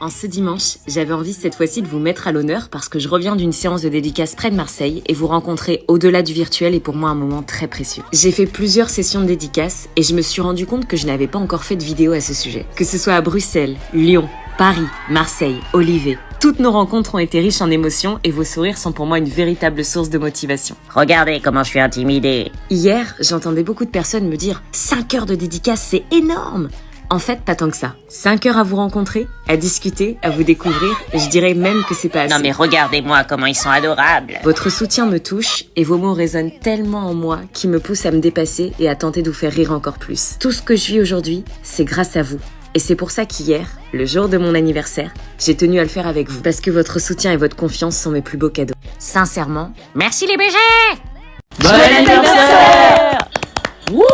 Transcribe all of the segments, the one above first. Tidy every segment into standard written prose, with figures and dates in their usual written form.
En ce dimanche, j'avais envie cette fois-ci de vous mettre à l'honneur parce que je reviens d'une séance de dédicace près de Marseille et vous rencontrer au-delà du virtuel est pour moi un moment très précieux. J'ai fait plusieurs sessions de dédicace et je me suis rendu compte que je n'avais pas encore fait de vidéo à ce sujet. Que ce soit à Bruxelles, Lyon, Paris, Marseille, Olivet, toutes nos rencontres ont été riches en émotions et vos sourires sont pour moi une véritable source de motivation. Regardez comment je suis intimidée. Hier, j'entendais beaucoup de personnes me dire « 5 heures de dédicace, c'est énorme !» En fait, pas tant que ça. 5 heures à vous rencontrer, à discuter, à vous découvrir, et je dirais même que c'est pas assez. Non mais regardez-moi comment ils sont adorables. Votre soutien me touche, et vos mots résonnent tellement en moi qu'ils me poussent à me dépasser et à tenter de vous faire rire encore plus. Tout ce que je vis aujourd'hui, c'est grâce à vous. Et c'est pour ça qu'hier, le jour de mon anniversaire, j'ai tenu à le faire avec vous. Parce que votre soutien et votre confiance sont mes plus beaux cadeaux. Sincèrement, Merci les BG. Bon anniversaire! Wouh!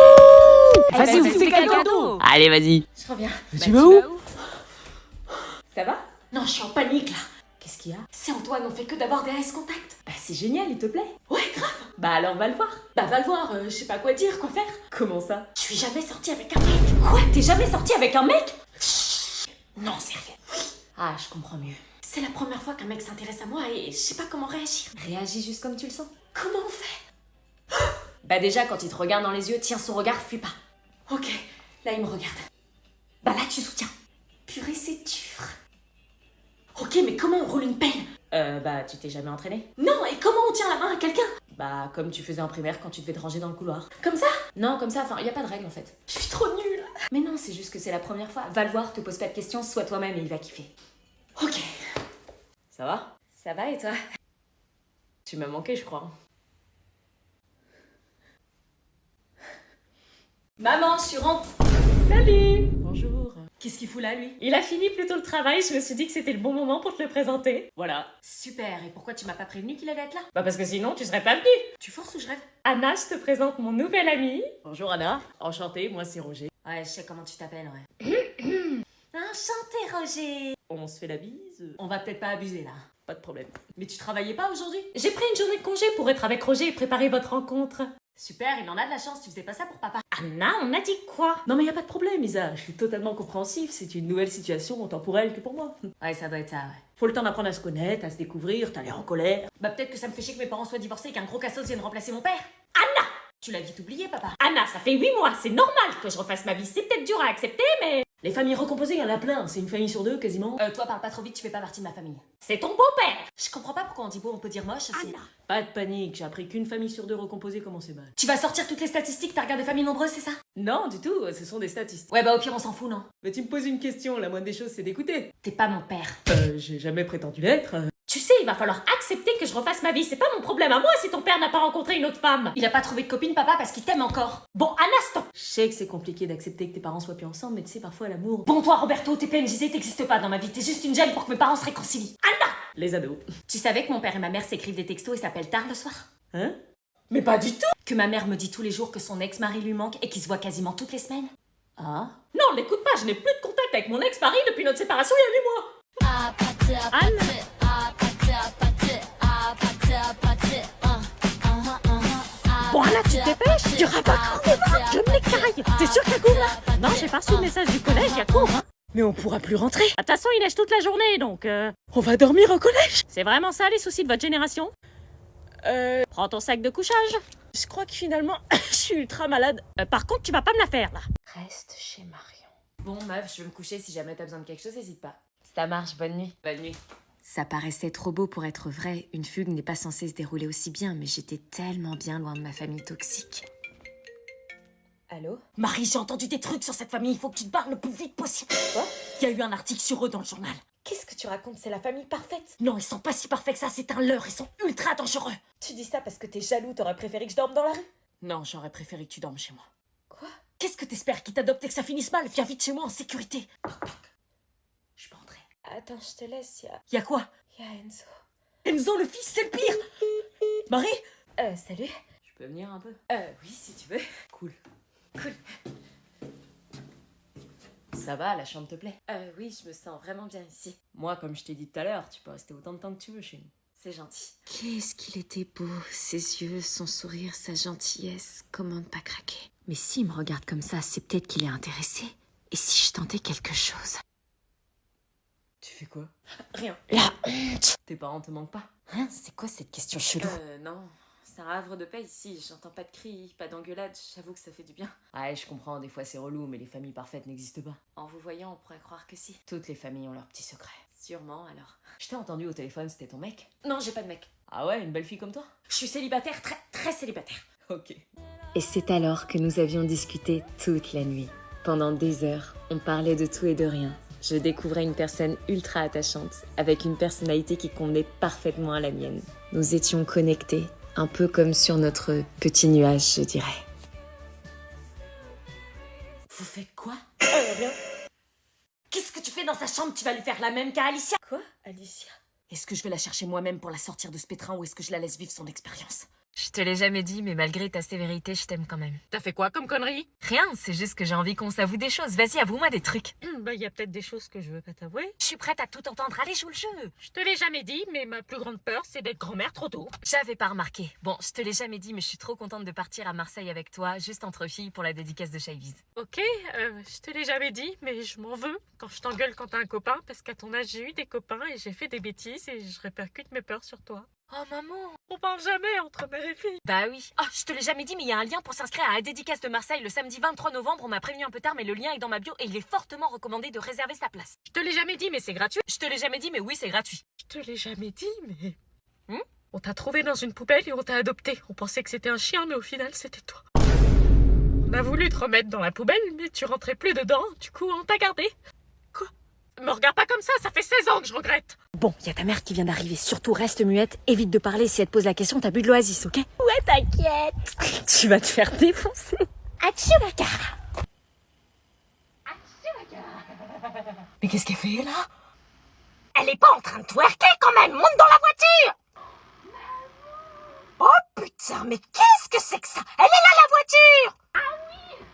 Vas-y, vous faites quel cadeau? Allez vas-y. Je reviens. Tu vas où? Ça va? Non, je suis en panique là. Qu'est-ce qu'il y a? C'est Antoine, on fait que d'avoir des ice contact. Bah c'est génial, il te plaît? Ouais, grave. Bah alors va le voir. Bah va le voir, je sais pas quoi dire, quoi faire. Comment ça? Je suis jamais sortie avec un mec. Quoi? T'es jamais sortie avec un mec? Chut. Non, sérieux. Oui. Ah, je comprends mieux. C'est la première fois qu'un mec s'intéresse à moi et je sais pas comment réagir. Réagis juste comme tu le sens. Comment on fait? Bah déjà, quand il te regarde dans les yeux, tiens son regard, fuis pas. Ok, là il me regarde. Bah là tu soutiens. Purée, c'est dur. Ok, mais comment on roule une pelle? Bah tu t'es jamais entraîné? Non, et comment on tient la main à quelqu'un? Bah comme tu faisais en primaire quand tu devais te ranger dans le couloir. Comme ça? Non, comme ça, enfin y a pas de règle en fait. Je suis trop nulle. Mais non, c'est juste que c'est la première fois. Va le voir, te pose pas de questions, sois toi-même et il va kiffer. Ok. Ça va? Ça va et toi? Tu m'as manqué, je crois. Maman, je suis rentrée. Salut! Bonjour. Qu'est-ce qu'il fout là, lui? Il a fini plus tôt le travail, je me suis dit que c'était le bon moment pour te le présenter. Voilà. Super, et pourquoi tu m'as pas prévenu qu'il allait être là? Bah parce que sinon tu serais pas venue. Tu forces ou je rêve? Anna, je te présente mon nouvel ami. Bonjour Anna, enchantée, moi c'est Roger. Ouais, je sais comment tu t'appelles, ouais. Enchanté, Roger. On se fait la bise? On va peut-être pas abuser, là. Pas de problème. Mais tu travaillais pas aujourd'hui? J'ai pris une journée de congé pour être avec Roger et préparer votre rencontre. Super, il en a de la chance, tu faisais pas ça pour papa. Anna, on a dit quoi? Non mais y a pas de problème Isa, je suis totalement compréhensif, c'est une nouvelle situation autant pour elle que pour moi. Ouais, ça doit être ça, ouais. Faut le temps d'apprendre à se connaître, à se découvrir, t'as l'air en colère. Bah peut-être que ça me fait chier que mes parents soient divorcés et qu'un gros cassos vienne remplacer mon père. Anna! Tu l'as vite oublié, papa. Anna, ça fait 8 mois, c'est normal que je refasse ma vie, c'est peut-être dur à accepter mais... Les familles recomposées, il y en a plein, c'est une famille sur deux quasiment. Toi, parle pas trop vite, tu fais pas partie de ma famille. C'est ton beau-père! Je comprends pas pourquoi on dit beau, on peut dire moche, c'est... Anna! Pas de panique, j'ai appris qu'une famille sur deux recomposée commençait mal. Tu vas sortir toutes les statistiques, t'as regardé famille nombreuse, c'est ça? Non, du tout, ce sont des statistiques. Ouais, bah au pire, on s'en fout, non? Mais tu me poses une question, la moindre des choses c'est d'écouter. T'es pas mon père. J'ai jamais prétendu l'être. Tu sais, il va falloir accepter que je refasse ma vie, c'est pas mon problème à moi si ton père n'a pas rencontré une autre femme. Il a pas trouvé de copine, papa, parce qu'il t'aime encore. Bon, Anna, stop! Je sais que c'est compliqué d'accepter que tes parents soient plus ensemble, mais tu sais, parfois l'amour... Bon, toi, Roberto, tes PMJC t'existent pas dans ma vie, t'es juste une gêne pour que mes parents se réconcilient. Anna! Les ados. Tu savais que mon père et ma mère s'écrivent des textos et s'appellent tard le soir? Hein? Mais pas du tout! Que ma mère me dit tous les jours que son ex-mari lui manque et qu'ils se voient quasiment toutes les semaines. Ah? Non, l'écoute pas, je n'ai plus de contact avec mon ex-mari depuis notre séparation il y a 8 mois. Anne? Bon, Anna, tu te dépêches? Tu pas cours, je me l'écaille. T'es sûr qu'elle court là? Non, j'ai pas reçu le message du collège, il y a cours, hein. Mais on pourra plus rentrer. De toute façon, il neige toute la journée, donc on va dormir au collège. C'est vraiment ça les soucis de votre génération? Prends ton sac de couchage. Je crois que finalement, je suis ultra malade. Par contre, tu vas pas me la faire, là. Reste chez Marion. Bon, meuf, je vais me coucher, si jamais t'as besoin de quelque chose, n'hésite pas. Ça marche, bonne nuit. Bonne nuit. Ça paraissait trop beau pour être vrai. Une fugue n'est pas censée se dérouler aussi bien, mais j'étais tellement bien loin de ma famille toxique. Allô? Marie, j'ai entendu des trucs sur cette famille, il faut que tu te barres le plus vite possible. Quoi? Il y a eu un article sur eux dans le journal. Qu'est-ce que tu racontes? C'est la famille parfaite. Non, ils sont pas si parfaits que ça, c'est un leurre, ils sont ultra dangereux. Tu dis ça parce que t'es jaloux, t'aurais préféré que je dorme dans la rue? Non, j'aurais préféré que tu dormes chez moi. Quoi? Qu'est-ce que t'espères qu'ils t'adoptent et que ça finisse mal? Viens vite chez moi en sécurité. Je peux entrer. Attends, je te laisse, Y a quoi? y a Enzo. Enzo, le fils, c'est le pire. Marie? Salut. Je peux venir un peu? Oui, si tu veux. Cool. Cool. Ça va, la chambre te plaît? Oui, je me sens vraiment bien ici. Moi, comme je t'ai dit tout à l'heure, tu peux rester autant de temps que tu veux chez nous. C'est gentil. Qu'est-ce qu'il était beau, ses yeux, son sourire, sa gentillesse, comment ne pas craquer. Mais s'il me regarde comme ça, c'est peut-être qu'il est intéressé. Et si je tentais quelque chose? Tu fais quoi? Rien. La honte. Tes parents te manquent pas? Hein, c'est quoi cette question chelou? Non. C'est un havre de paix ici, j'entends pas de cris, pas d'engueulades, j'avoue que ça fait du bien. Ouais, je comprends, des fois c'est relou, mais les familles parfaites n'existent pas. En vous voyant, on pourrait croire que si. Toutes les familles ont leurs petits secrets. Sûrement, alors. Je t'ai entendu au téléphone, c'était ton mec? Non, j'ai pas de mec. Ah ouais, une belle fille comme toi? Je suis célibataire, très célibataire. Ok. Et c'est alors que nous avions discuté toute la nuit. Pendant des heures, on parlait de tout et de rien. Je découvrais une personne ultra attachante, avec une personnalité qui convenait parfaitement à la mienne. Nous étions connectés, un peu comme sur notre petit nuage, je dirais. Vous faites quoi? Bien. Qu'est-ce que tu fais dans sa chambre? Tu vas lui faire la même qu'à Alicia? Quoi, Alicia? Est-ce que je vais la chercher moi-même pour la sortir de ce pétrin ou est-ce que je la laisse vivre son expérience? Je te l'ai jamais dit, mais malgré ta sévérité, je t'aime quand même. T'as fait quoi comme connerie? Rien, c'est juste que j'ai envie qu'on s'avoue des choses. Vas-y, avoue-moi des trucs. Bah, y a peut-être des choses que je veux pas t'avouer. Je suis prête à tout entendre. Allez, joue le jeu. Je te l'ai jamais dit, mais ma plus grande peur, c'est d'être grand-mère trop tôt. J'avais pas remarqué. Bon, je te l'ai jamais dit, mais je suis trop contente de partir à Marseille avec toi, juste entre filles, pour la dédicace de Shaviz. Ok, je te l'ai jamais dit, mais je m'en veux quand je t'engueule quand t'as un copain, parce qu'à ton âge, j'ai eu des copains et j'ai fait des bêtises et je répercute mes peurs sur toi. Oh, maman. On parle jamais entre mère et fille. Bah oui. Oh, je te l'ai jamais dit, mais il y a un lien pour s'inscrire à la dédicace de Marseille le samedi 23 novembre. On m'a prévenu un peu tard, mais le lien est dans ma bio et il est fortement recommandé de réserver sa place. Je te l'ai jamais dit, mais c'est gratuit. Je te l'ai jamais dit, mais oui, c'est gratuit. Je te l'ai jamais dit, mais... On t'a trouvé dans une poubelle et on t'a adopté. On pensait que c'était un chien, mais au final, c'était toi. On a voulu te remettre dans la poubelle, mais tu rentrais plus dedans. Du coup, on t'a gardé. Quoi? Me regarde pas comme ça fait 16 ans que je regrette. Bon, y a ta mère qui vient d'arriver. Surtout, reste muette. Évite de parler. Si elle te pose la question, t'as bu de l'oasis, ok? Ouais, t'inquiète. Tu vas te faire défoncer. Achouaka. Mais qu'est-ce qu'elle fait, là? Elle est pas en train de twerker quand même. Monte dans la voiture. Oh putain, mais qu'est-ce que c'est que ça? Elle est là, la voiture. Ah oui.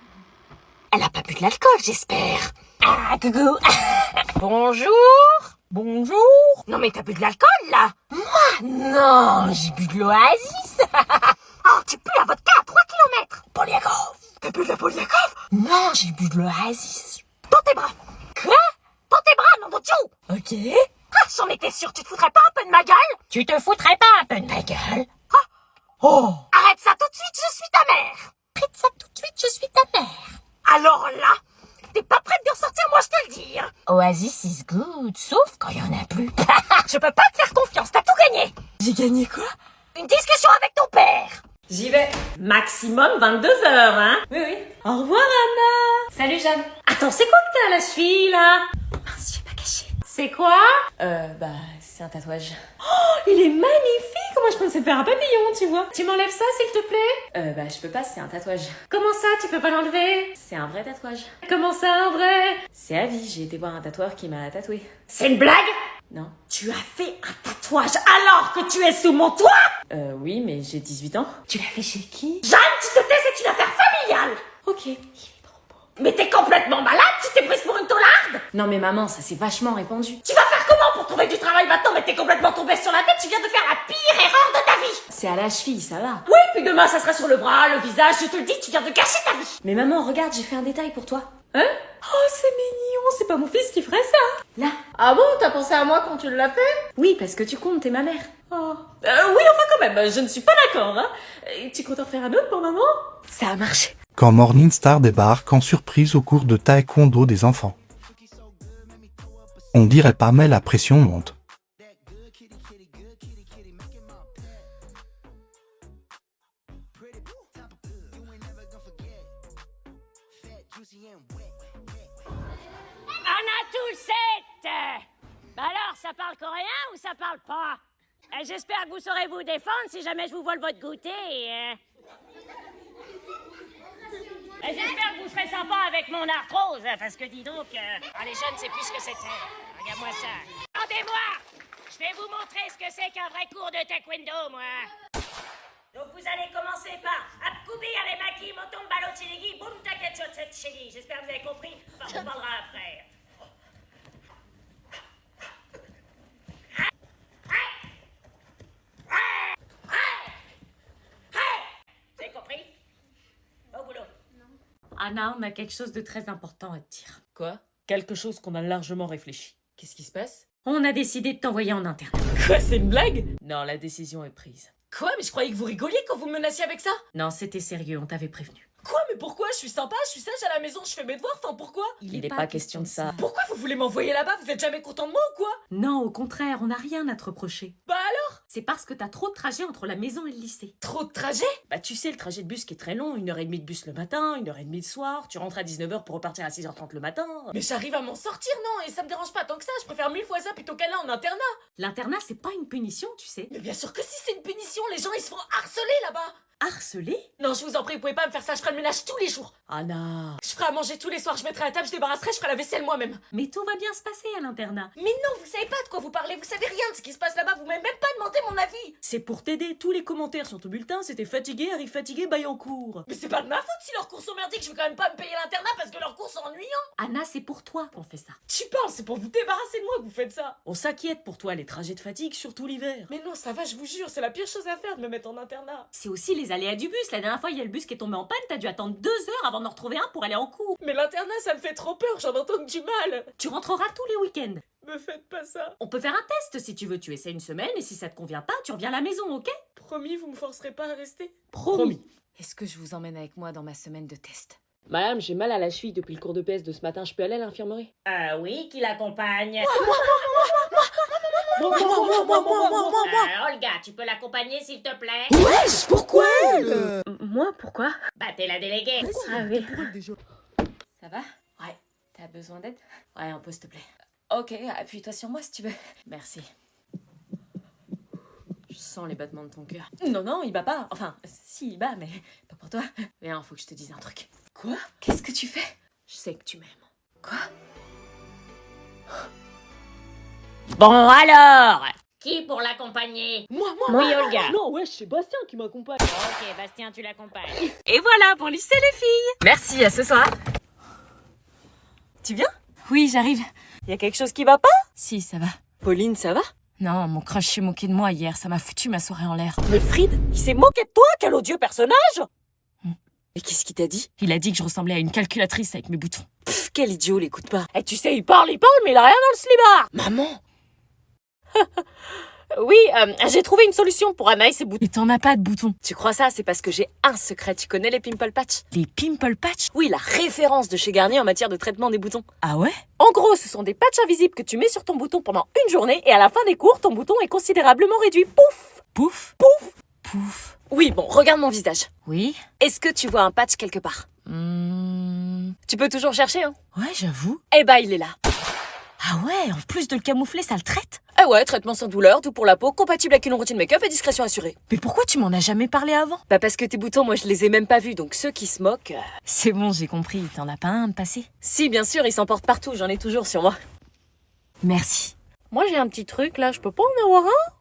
Elle a pas bu de l'alcool, j'espère. Ah, coucou. Bonjour. Non mais t'as bu de l'alcool, là? Moi? Non, j'ai bu de l'oasis. Oh, tu pues la vodka à 3 km. Poliakov. T'as bu de la Poliakov? Non, j'ai bu de l'oasis. Dans tes bras. Quoi? Dans tes bras, nom de Dieu. Ok. Ah, j'en étais sûre, tu te foutrais pas un peu de ma gueule? Tu te foutrais pas un peu de ma gueule? Oh. Arrête ça tout de suite, je suis ta mère. Arrête ça tout de suite, je suis ta mère. Alors là, t'es pas prête de ressortir, moi je te le dis. Oasis is good, sauf quand y en a plus. Je peux pas te faire confiance, t'as tout gagné. J'ai gagné quoi? Une discussion avec ton père. J'y vais. Maximum 22 heures, hein? Oui. Au revoir, Anna. Salut, Jeanne. Attends, c'est quoi que t'as à la cheville, là? Mince, j'ai pas caché. C'est quoi? C'est un tatouage. Oh, il est magnifique! Moi, je pensais faire un papillon, tu vois. Tu m'enlèves ça, s'il te plaît? Je peux pas, c'est un tatouage. Comment ça, tu peux pas l'enlever? C'est un vrai tatouage. Comment ça, en vrai? C'est à vie, j'ai été voir un tatoueur qui m'a tatoué. C'est une blague? Non. Tu as fait un tatouage alors que tu es sous mon toit? Oui, mais j'ai 18 ans. Tu l'as fait chez qui? Jeanne, tu te tais, c'est une affaire familiale. Ok. Mais t'es complètement malade, tu t'es prise pour une taularde? Non mais maman, ça s'est vachement répandu. Tu vas faire comment pour trouver du travail maintenant? Mais t'es complètement tombée sur la tête, tu viens de faire la pire erreur de ta vie. C'est à la cheville, ça va. Oui, puis demain ça sera sur le bras, le visage, je te le dis, tu viens de gâcher ta vie. Mais maman, regarde, j'ai fait un détail pour toi. Hein? Oh, c'est mignon, c'est pas mon fils qui ferait ça. Là. Ah bon, t'as pensé à moi quand tu l'as fait? Oui, parce que tu comptes, t'es ma mère. Oh. Oui, enfin quand même, je ne suis pas d'accord, hein. Tu comptes en faire un autre pour maman? Ça a marché. Quand Morningstar débarque en surprise au cours de taekwondo des enfants. On dirait pas, mais la pression monte. Anna Toulsette. Alors, ça parle coréen ou ça parle pas? J'espère que vous saurez vous défendre si jamais je vous vole votre goûter. J'espère que vous serez sympa avec mon arthrose, parce que dis donc... les jeunes, c'est plus ce que c'était. Regarde-moi ça. Attendez-moi! Je vais vous montrer ce que c'est qu'un vrai cours de taekwondo, moi. Donc vous allez commencer par Apkubi Aremaki Moton Balo Chiligi Boum Takachotset Chili. J'espère que vous avez compris. Enfin, on parlera après. Vous avez compris? Au boulot. Anna, on a quelque chose de très important à te dire. Quoi? Quelque chose qu'on a largement réfléchi. Qu'est-ce qui se passe? On a décidé de t'envoyer en interne. Quoi, c'est une blague? Non, la décision est prise. Quoi, mais je croyais que vous rigoliez quand vous me menaciez avec ça? Non, c'était sérieux, on t'avait prévenu. Quoi, mais pourquoi? Je suis sympa, je suis sage à la maison, je fais mes devoirs, enfin pourquoi? Il n'est pas question de ça. Pourquoi vous voulez m'envoyer là-bas? Vous êtes jamais content de moi ou quoi? Non, au contraire, on n'a rien à te reprocher. Bah alors? C'est parce que t'as trop de trajets entre la maison et le lycée. Trop de trajet? Bah tu sais, le trajet de bus qui est très long, 1h30 de bus le matin, 1h30 le soir, tu rentres à 19h pour repartir à 6h30 le matin. Mais j'arrive à m'en sortir, non? Et ça me dérange pas tant que ça, je préfère 1000 fois ça plutôt qu'aller en internat. L'internat, c'est pas une punition, tu sais. Mais bien sûr que si, c'est une punition, les gens ils se font harceler là-bas. Harcelé? Non, je vous en prie, vous pouvez pas me faire ça, je ferai le ménage tous les jours. Anna. Je ferai à manger tous les soirs, je mettrai la table, je débarrasserai, je ferai la vaisselle moi-même. Mais tout va bien se passer à l'internat. Mais non, vous savez pas de quoi vous parlez, vous savez rien de ce qui se passe là-bas, vous m'avez même pas demandé mon avis. C'est pour t'aider, tous les commentaires sur ton bulletin, c'était fatigué, arrive fatigué, baille en cours. Mais c'est pas de ma faute si leurs cours sont merdiques, je vais quand même pas me payer l'internat parce que leurs cours sont ennuyants. Anna, c'est pour toi qu'on fait ça. Tu parles, c'est pour vous débarrasser de moi que vous faites ça. On s'inquiète pour toi, les trajets de fatigue, surtout l'hiver. Mais non, ça va, je vous jure, c'est la pire chose à faire de me mettre en internat. C'est aussi les aléas du bus. La dernière fois, il y a le bus qui est tombé en panne, t'as dû attendre 2 heures avant d'en retrouver un pour aller en cours. Mais l'internat, ça me fait trop peur, j'en entends du mal. Tu rentreras tous les week-ends. Me faites pas ça. On peut faire un test si tu veux. Tu essaies une semaine et si ça te convient pas, tu reviens à la maison, ok? Promis, vous me forcerez pas à rester? Promis. Est-ce que je vous emmène avec moi dans ma semaine de test? Madame, j'ai mal à la cheville depuis le cours de PS de ce matin, je peux aller à l'infirmerie? Ah oui, qui l'accompagne. Moi. Olga, tu peux l'accompagner s'il te plaît? Wesh, pourquoi elle? Moi, pourquoi? Bah t'es la déléguée. Ah oui. Ça va? Ouais. T'as besoin d'aide? Ouais, un peu s'il te plaît. Ok, appuie-toi sur moi si tu veux. Merci. Je sens les battements de ton cœur. Non, non, il bat pas. Enfin, si, il bat, mais pas pour toi. Viens, faut que je te dise un truc. Quoi? Qu'est-ce que tu fais? Je sais que tu m'aimes. Quoi? Bon alors, qui pour l'accompagner? Moi. Oui, Olga. Non, ouais, c'est Bastien qui m'accompagne. Ok, Bastien, tu l'accompagnes. Et voilà pour lycée les filles. Merci, à ce soir. Tu viens? Oui, j'arrive. Y a quelque chose qui va pas? Si, ça va. Pauline, ça va? Non, mon crush s'est moqué de moi hier, ça m'a foutu ma soirée en l'air. Mais Fried, il s'est moqué de toi, quel odieux personnage! Et qu'est-ce qu'il t'a dit? Il a dit que je ressemblais à une calculatrice avec mes boutons. Pff, quel idiot, l'écoute pas. Eh, tu sais, il parle, mais il a rien dans le slibard! Maman! Oui, j'ai trouvé une solution pour Anna et ses boutons. Mais t'en as pas de boutons. Tu crois ça? C'est parce que j'ai un secret. Tu connais les Pimple Patch? Les pimple patch? Oui, la référence de chez Garnier en matière de traitement des boutons. Ah ouais? En gros, ce sont des patchs invisibles que tu mets sur ton bouton pendant une journée et à la fin des cours, ton bouton est considérablement réduit. Pouf! Pouf? Pouf! Pouf. Oui, bon, regarde mon visage. Oui? Est-ce que tu vois un patch quelque part? Tu peux toujours chercher, hein? Ouais, j'avoue. Eh bah, il est là. Ah ouais, en plus de le camoufler, ça le traite? Ah ouais, traitement sans douleur, tout pour la peau, compatible avec une routine make-up et discrétion assurée. Mais pourquoi tu m'en as jamais parlé avant? Bah parce que tes boutons, moi je les ai même pas vus, donc ceux qui se moquent... C'est bon, j'ai compris, t'en as pas un à me passer? Si, bien sûr, ils s'en portent partout, j'en ai toujours sur moi. Merci. Moi j'ai un petit truc là, je peux pas en avoir un?